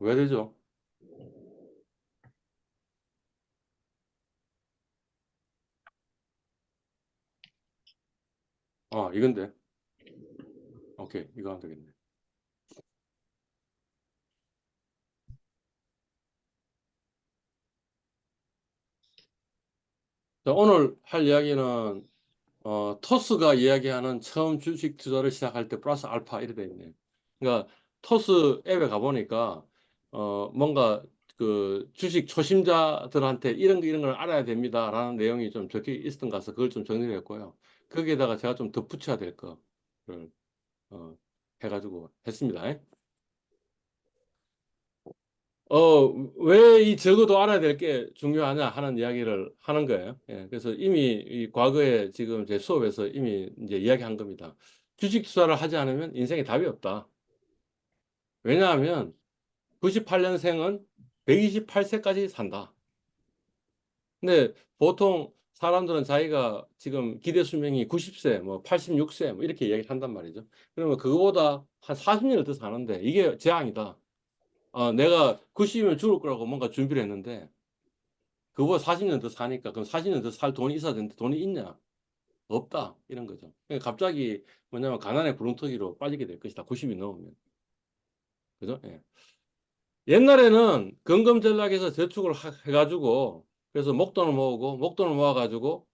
왜 되죠? 아, 이건데. 오케이, 이거 하면 되겠네. 자, 오늘 할 이야기는 토스가 이야기하는 처음 주식 투자를 시작할 때 플러스 알파 이래 돼 있네. 그러니까 토스 앱에 가보니까 뭔가 그 주식 초심자들한테 이런 걸 알아야 됩니다라는 내용이 좀 적혀 있었던 것 같아서 그걸 좀 정리를 했고요. 거기에다가 제가 좀 덧붙여야 될 거를 어, 해가지고 했습니다. 왜 이 적어도 알아야 될 게 중요하냐 하는 이야기를 하는 거예요. 예, 그래서 이미 이 과거에 지금 제 수업에서 이미 이제 이야기한 겁니다. 주식 투자를 하지 않으면 인생에 답이 없다. 왜냐하면 98년생은 128세까지 산다. 근데 보통 사람들은 자기가 지금 기대 수명이 90세, 뭐 86세, 뭐 이렇게 이야기를 한단 말이죠. 그러면 그거보다 한 40년을 더 사는데 이게 재앙이다. 내가 90이면 죽을 거라고 뭔가 준비를 했는데 그거보다 40년 더 사니까 그럼 40년 더 살 돈이 있어야 되는데 돈이 있냐? 없다. 이런 거죠. 그러니까 갑자기 뭐냐면 가난의 구렁텅이로 빠지게 될 것이다. 90이 넘으면. 그죠? 예. 옛날에는 근검전략에서 저축을 해가지고 그래서 목돈을 모으고 목돈을 모아가지고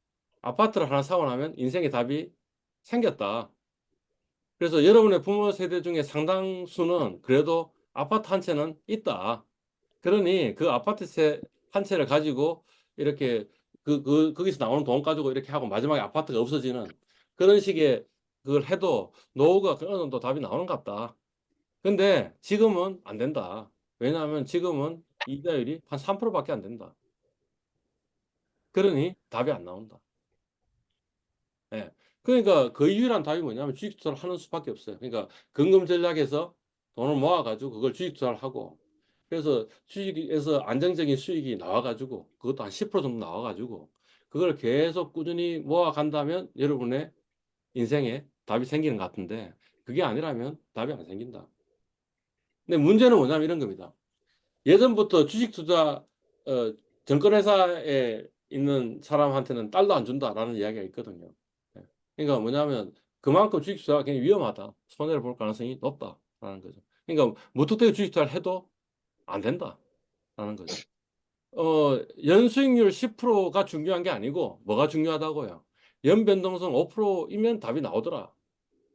아파트를 하나 사고 나면 인생의 답이 생겼다. 그래서 여러분의 부모 세대 중에 상당수는 그래도 아파트 한 채는 있다. 그러니 그 아파트 한 채를 가지고 이렇게 거기서 나오는 돈 가지고 이렇게 하고 마지막에 아파트가 없어지는 그런 식의 그걸 해도 노후가 어느 정도 답이 나오는 것 같다. 근데 지금은 안 된다. 왜냐하면 지금은 이자율이 한 3%밖에 안 된다. 그러니 답이 안 나온다. 예. 그러니까 그 유일한 답이 뭐냐면 주식 투자를 하는 수밖에 없어요. 그러니까 근금 전략에서 돈을 모아가지고 그걸 주식 투자를 하고 그래서 주식에서 안정적인 수익이 나와가지고 그것도 한 10% 정도 나와가지고 그걸 계속 꾸준히 모아간다면 여러분의 인생에 답이 생기는 것 같은데 그게 아니라면 답이 안 생긴다. 근데 문제는 뭐냐면 이런 겁니다. 예전부터 주식 투자 증권회사에 있는 사람한테는 달도 안 준다라는 이야기가 있거든요. 예. 그러니까 뭐냐면 그만큼 주식 투자가 굉장히 위험하다. 손해를 볼 가능성이 높다라는 거죠. 그러니까 무턱대고 주식 투자를 해도 안 된다라는 거죠. 연수익률 10%가 중요한 게 아니고 뭐가 중요하다고요? 연변동성 5%이면 답이 나오더라.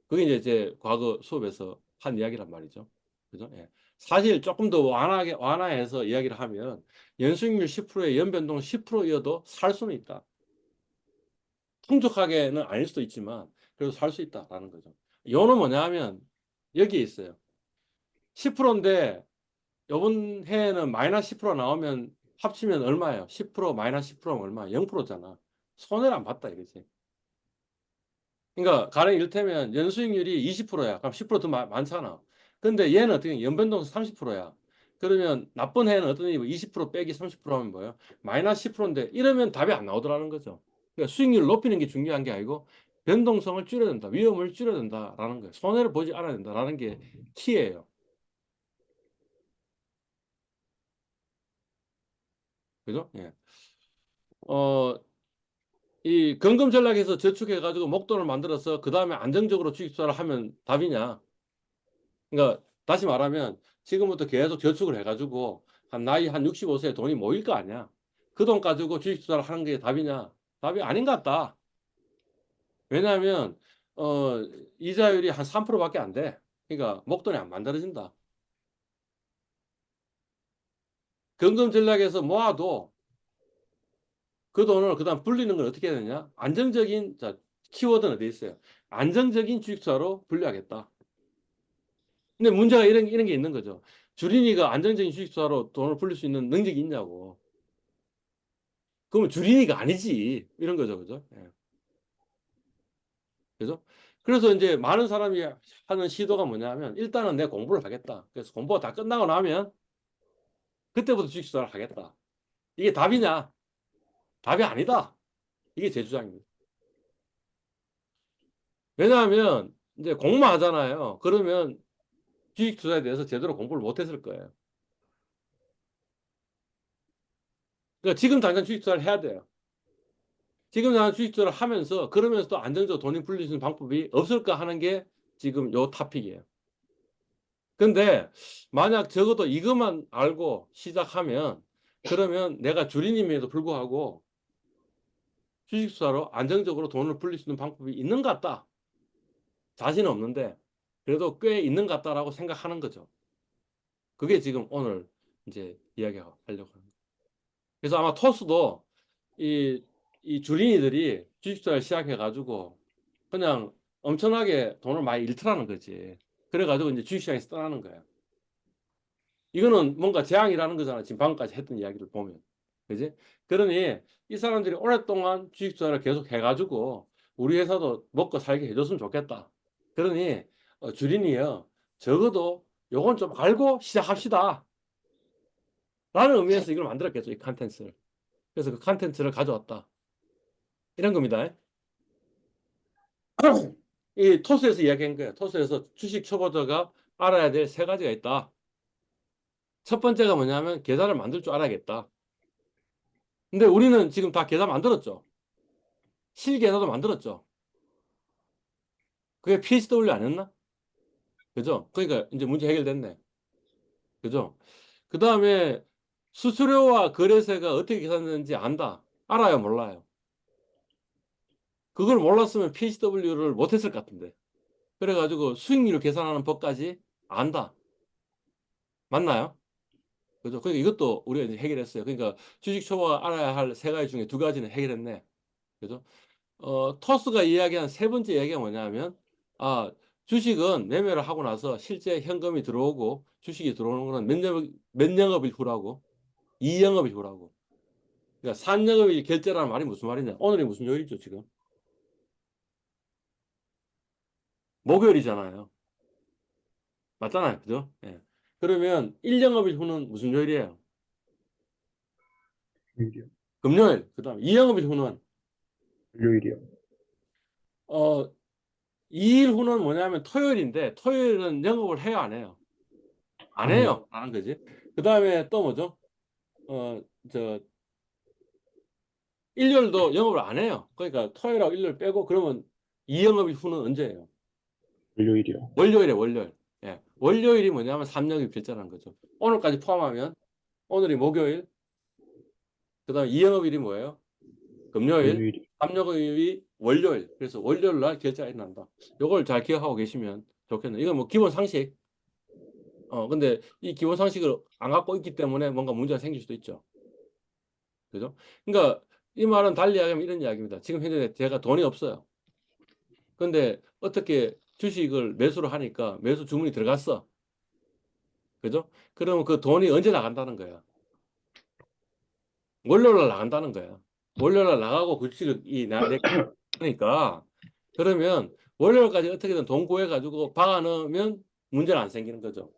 그게 이제 제 과거 수업에서 한 이야기란 말이죠. 그죠? 예. 사실 조금 더 완화해서 이야기를 하면 연수익률 10%에 연변동 10%여도 살 수는 있다. 풍족하게는 아닐 수도 있지만 그래도 살 수 있다라는 거죠. 요는 뭐냐 하면 여기에 있어요. 10%인데 이번 해에는 마이너스 10% 나오면 합치면 얼마예요? 10% 마이너스 10%면 얼마? 0%잖아. 손해를 안 봤다 이거지. 그러니까 가령 이를테면 연수익률이 20%야. 그럼 10%더 많잖아. 근데 얘는 어떻게 연변동성 30%야. 그러면 나쁜 해는 어떤 일이 20% 빼기 30% 하면 뭐예요? 마이너스 10%인데 이러면 답이 안 나오더라는 거죠. 그러니까 수익률을 높이는 게 중요한 게 아니고 변동성을 줄여야 된다. 위험을 줄여야 된다라는 거예요. 손해를 보지 않아야 된다라는 게 키예요. 그죠? 예. 어, 이 경금 전략에서 저축해가지고 목돈을 만들어서 그 다음에 안정적으로 주식 투자를 하면 답이냐? 그러니까 다시 말하면 지금부터 계속 저축을 해가지고 한 나이 한 65세에 돈이 모일 거 아니야. 그 돈 가지고 주식 투자를 하는 게 답이냐? 답이 아닌 것 같다. 왜냐하면 어, 이자율이 한 3%밖에 안 돼. 그러니까 목돈이 안 만들어진다. 경금 전략에서 모아도 그 돈을 그다음 불리는 건 어떻게 해야 되냐? 안정적인 자 키워드는 어디 있어요? 안정적인 주식 투자로 분류하겠다. 근데 문제가 이런 게 있는 거죠. 주린이가 안정적인 주식 투자로 돈을 불릴 수 있는 능력이 있냐고. 그러면 주린이가 아니지. 이런 거죠. 그죠? 예. 그죠? 그래서 이제 많은 사람이 하는 시도가 뭐냐면 일단은 내 공부를 하겠다. 그래서 공부가 다 끝나고 나면 그때부터 주식 투자를 하겠다. 이게 답이냐? 답이 아니다. 이게 제 주장입니다. 왜냐하면 이제 공부만 하잖아요. 그러면 주식 투자에 대해서 제대로 공부를 못 했을 거예요. 그러니까 지금 당장 주식 투자를 해야 돼요. 지금 당장 주식 투자를 하면서 그러면서 또 안정적으로 돈이 불릴 수 있는 방법이 없을까 하는 게 지금 요 토픽이에요. 근데 만약 적어도 이것만 알고 시작하면 그러면 내가 주린임에도 불구하고 주식 투자로 안정적으로 돈을 불릴 수 있는 방법이 있는 것 같다. 자신은 없는데 그래도 꽤 있는 것 같다라고 생각하는 거죠. 그게 지금 오늘 이제 이야기하려고 하는 거예요. 그래서 아마 토스도 이, 이 주린이들이 주식 투자를 시작해가지고 그냥 엄청나게 돈을 많이 잃더라는 거지. 그래가지고 이제 주식시장에서 떠나는 거야. 이거는 뭔가 재앙이라는 거잖아. 지금 방금까지 했던 이야기를 보면. 그지? 그러니 이 사람들이 오랫동안 주식 투자를 계속 해가지고 우리 회사도 먹고 살게 해줬으면 좋겠다. 그러니 주린이요. 적어도 요건 좀 알고 시작합시다. 라는 의미에서 이걸 만들었겠죠. 이 컨텐츠를. 그래서 그 컨텐츠를 가져왔다. 이런 겁니다. 이 토스에서 이야기한 거예요. 토스에서 주식 초보자가 알아야 될 세 가지가 있다. 첫 번째가 뭐냐면 계좌를 만들 줄 알아야겠다. 근데 우리는 지금 다 계좌 만들었죠. 실계좌도 만들었죠. 그게 PSW 아니었나? 그죠? 그러니까 이제 문제 해결됐네. 그죠? 그 다음에 수수료와 거래세가 어떻게 계산되는지 안다. 알아요, 몰라요? 그걸 몰랐으면 PSW를 못했을 것 같은데. 그래가지고 수익률을 계산하는 법까지 안다. 맞나요? 그죠? 그러니까 이것도 우리가 이제 해결했어요. 그러니까 주식 초보가 알아야 할 세 가지 중에 두 가지는 해결했네. 그죠? 토스가 이야기한 세 번째 이야기가 뭐냐면, 아, 주식은 매매를 하고 나서 실제 현금이 들어오고 주식이 들어오는 거는 몇 영업일 후라고, 2영업일 후라고. 그러니까 3영업일 결제라는 말이 무슨 말이냐? 오늘이 무슨 요일이죠, 지금? 목요일이잖아요. 맞잖아요. 그죠? 예. 그러면 1영업일 후는 무슨 요일이에요? 일요일이요. 금요일. 그 다음 2영업일 후는, 일요일이요. 어, 2일 후는 뭐냐면 토요일인데, 토요일은 영업을 해요, 안 해요? 안 아니요. 해요. 안 하는 거지. 그 다음에 또 뭐죠? 어, 저, 일요일도 영업을 안 해요. 그러니까 토요일하고 일요일 빼고 그러면 2영업일 후는 언제예요? 일요일이요. 월요일에 월요일. 예. 월요일이 뭐냐면 3영업일 결제라는 거죠. 오늘까지 포함하면 오늘이 목요일, 그 다음에 2영업일이 뭐예요? 금요일, 금요일이. 3영업일이 월요일. 그래서 월요일 날 결제가 일어난다. 요걸 잘 기억하고 계시면 좋겠네요. 이건 뭐 기본 상식. 근데 이 기본 상식을 안 갖고 있기 때문에 뭔가 문제가 생길 수도 있죠. 그죠? 그러니까 이 말은 달리 이야기하면 이런 이야기입니다. 지금 현재 제가 돈이 없어요. 근데 어떻게 주식을 매수를 하니까 매수 주문이 들어갔어. 그죠? 그러면 그 돈이 언제 나간다는 거야? 월요일날 나간다는 거야. 월요일날 나가고 그 주식을 내니까 그러면 월요일까지 어떻게든 돈 구해가지고 박아넣으면 문제는 안 생기는 거죠.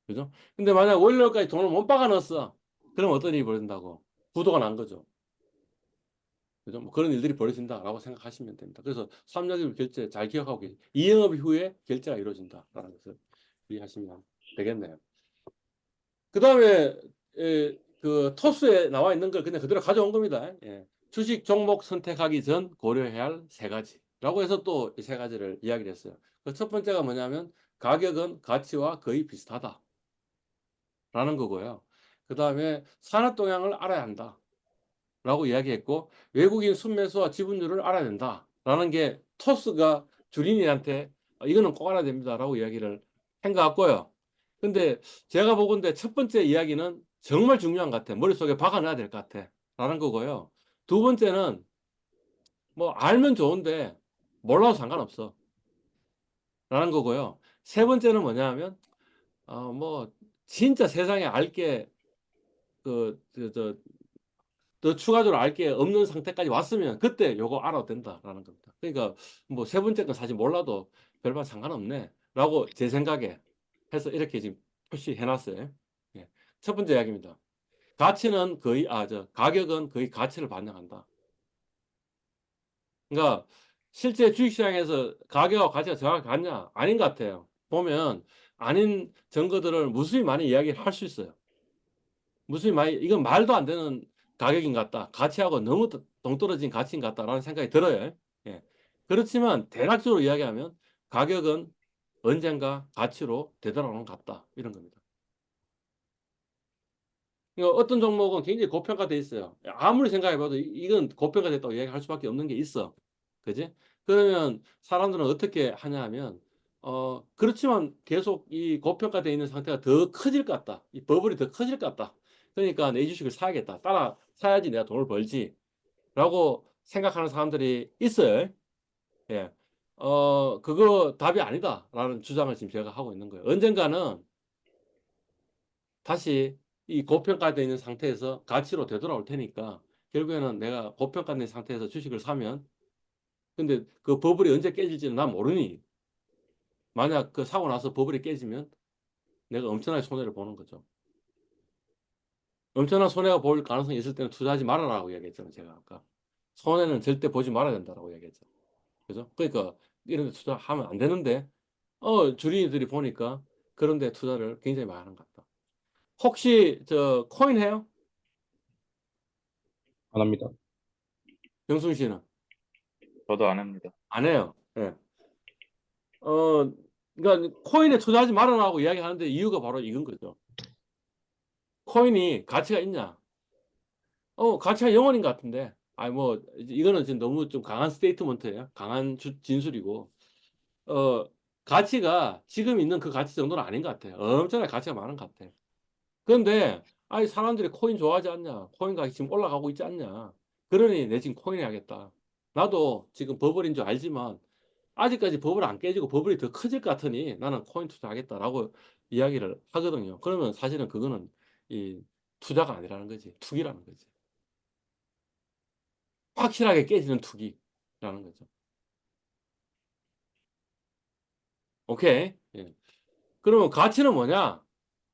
그죠? 근데 만약 월요일까지 돈을 못 박아넣었어. 그럼 어떤 일이 벌어진다고? 부도가 난 거죠. 그죠? 뭐 그런 일들이 벌어진다라고 생각하시면 됩니다. 그래서 3영업 결제 잘 기억하고 계세요. 2영업 이후에 결제가 이루어진다라는 것을 이해하시면 되겠네요. 그 다음에 그 토스에 나와 있는 걸 그냥 그대로 가져온 겁니다. 예. 주식 종목 선택하기 전 고려해야 할 세 가지라고 해서 또 이 세 가지를 이야기를 했어요. 그 첫 번째가 뭐냐면 가격은 가치와 거의 비슷하다라는 거고요. 그 다음에 산업 동향을 알아야 한다. 라고 이야기했고 외국인 순매수와 지분율을 알아야 된다라는 게 토스가 주린이한테 이거는 꼭 알아야 됩니다라고 이야기를 한 것 같고요. 근데 제가 보건대 첫 번째 이야기는 정말 중요한 것 같아. 머릿속에 박아놔야 될 것 같아. 라는 거고요. 두 번째는 뭐 알면 좋은데 몰라도 상관없어. 라는 거고요. 세 번째는 뭐냐 하면 뭐 진짜 세상에 알게 더 추가적으로 알 게 없는 상태까지 왔으면 그때 요거 알아도 된다라는 겁니다. 그러니까 뭐 세 번째 건 사실 몰라도 별반 상관없네 라고 제 생각에 해서 이렇게 지금 표시해 놨어요. 예. 첫 번째 이야기입니다. 가치는 거의 가격은 거의 가치를 반영한다. 그러니까 실제 주식시장에서 가격과 가치가 정확히 같냐? 아닌 것 같아요. 보면 아닌 증거들을 무수히 많이 이야기를 할 수 있어요. 무슨 말, 이건 말도 안 되는 가격인 것 같다. 가치하고 너무 동떨어진 가치인 것 같다라는 생각이 들어요. 예. 그렇지만 대략적으로 이야기하면 가격은 언젠가 가치로 되돌아오는 것 같다. 이런 겁니다. 그러니까 어떤 종목은 굉장히 고평가돼 있어요. 아무리 생각해봐도 이건 고평가됐다고 이야기할 수밖에 없는 게 있어. 그지? 그러면 사람들은 어떻게 하냐 하면, 그렇지만 계속 이 고평가돼 있는 상태가 더 커질 것 같다. 이 버블이 더 커질 것 같다. 그러니까 내 주식을 사야겠다. 따라 사야지 내가 돈을 벌지. 라고 생각하는 사람들이 있어요. 예. 그거 답이 아니다. 라는 주장을 지금 제가 하고 있는 거예요. 언젠가는 다시 이 고평가되어 있는 상태에서 가치로 되돌아올 테니까 결국에는 내가 고평가된 상태에서 주식을 사면 근데 그 버블이 언제 깨질지는 난 모르니 만약 그 사고 나서 버블이 깨지면 내가 엄청나게 손해를 보는 거죠. 엄청난 손해가 볼 가능성이 있을 때는 투자하지 말아라고 이야기했잖아요. 제가 아까. 손해는 절대 보지 말아야 된다라고 이야기했죠. 그죠? 그러니까 이런 데 투자하면 안 되는데 주린이들이 보니까 그런 데 투자를 굉장히 많이 하는 것 같다. 혹시 저 코인 해요? 안 합니다. 정순 씨는? 저도 안 합니다. 안 해요. 예. 그러니까 코인에 투자하지 말아라고 이야기하는데 이유가 바로 이건 거죠. 코인이 가치가 있냐? 가치가 0원인 것 같은데. 아니 뭐 이거는 지금 너무 좀 강한 스테이트먼트예요. 강한 진술이고. 가치가 지금 있는 그 가치 정도는 아닌 것 같아요. 엄청나게 가치가 많은 것 같아요. 그런데 아니 사람들이 코인 좋아하지 않냐? 코인 가격이 지금 올라가고 있지 않냐? 그러니 내 지금 코인 해야겠다. 나도 지금 버블인 줄 알지만 아직까지 버블 안 깨지고 버블이 더 커질 것 같으니 나는 코인 투자하겠다라고 이야기를 하거든요. 그러면 사실은 그거는 이 투자가 아니라는 거지. 투기라는 거지. 확실하게 깨지는 투기라는 거죠. 오케이. 예. 그러면 가치는 뭐냐?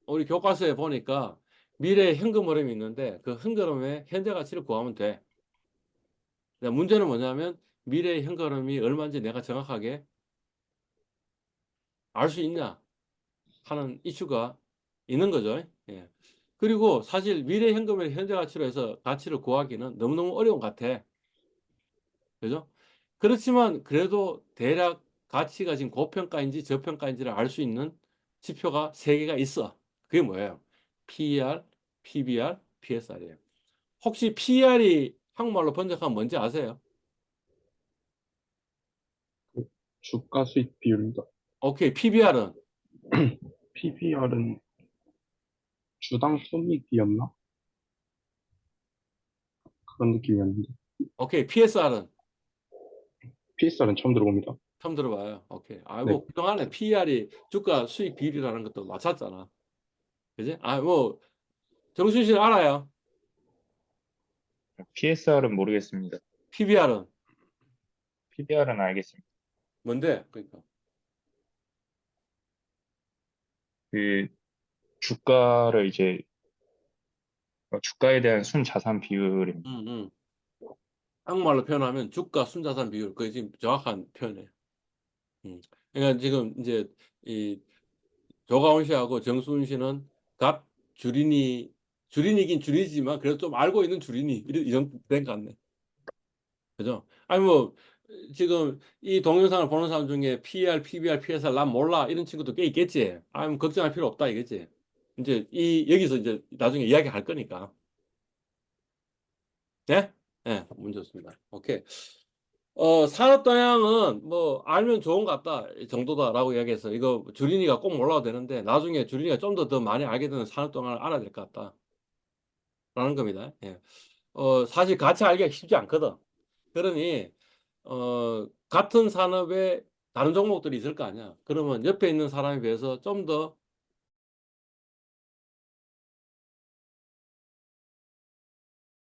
우리 교과서에 보니까 미래의 현금 흐름이 있는데 그 현금 흐름의 현재 가치를 구하면 돼. 문제는 뭐냐면 미래의 현금 흐름이 얼마인지 내가 정확하게 알 수 있냐 하는 이슈가 있는 거죠. 예. 그리고 사실 미래 현금을 현재 가치로 해서 가치를 구하기는 너무너무 어려운 것 같아. 그죠? 그렇지만 그래도 대략 가치가 지금 고평가인지 저평가인지를 알 수 있는 지표가 세 개가 있어. 그게 뭐예요? PER, PBR, PSR이에요. 혹시 PER이 한국말로 번역하면 뭔지 아세요? 주가 수익 비율입니다. 오케이, PBR은? PBR은 주당 손익이었나? 그런 느낌이었는데. 오케이, PSR은? PSR은 처음 들어봅니다. 처음 들어봐요. 오케이. 네. 뭐, 그동안에 PER이 주가 수익 비율이라는 것도 맞췄잖아. 그지? 뭐, 정순 씨는 알아요. PSR은 모르겠습니다. PBR은? PBR은 알겠습니다. 뭔데? 그러니까. 그 주가를 이제 주가에 대한 순자산 비율입니다. 한국말로 표현하면 주가 순자산 비율. 그게 지금 정확한 표현이에요. 그러니까 지금 이제 이 조가온 씨하고 정순 씨는 갓 주린이긴 주린이지만 그래도 좀 알고 있는 주린이 이 정도 된 것 같네. 그죠? 아니 뭐 지금 이 동영상을 보는 사람 중에 PER, PBR, PSR 난 몰라 이런 친구도 꽤 있겠지. 뭐 걱정할 필요 없다 이겠지. 이제 여기서 이제 나중에 이야기할 거니까. 네? 네, 문제 없습니다. 오케이. 산업 동향은 뭐 알면 좋은 것 같다 이 정도다라고 이야기해서 이거 주린이가 꼭 몰라도 되는데 나중에 주린이가 좀 더 많이 알게 되는 산업 동향을 알아야 될 것 같다라는 겁니다. 예. 사실 같이 알기가 쉽지 않거든. 그러니 같은 산업에 다른 종목들이 있을 거 아니야. 그러면 옆에 있는 사람에 비해서 좀 더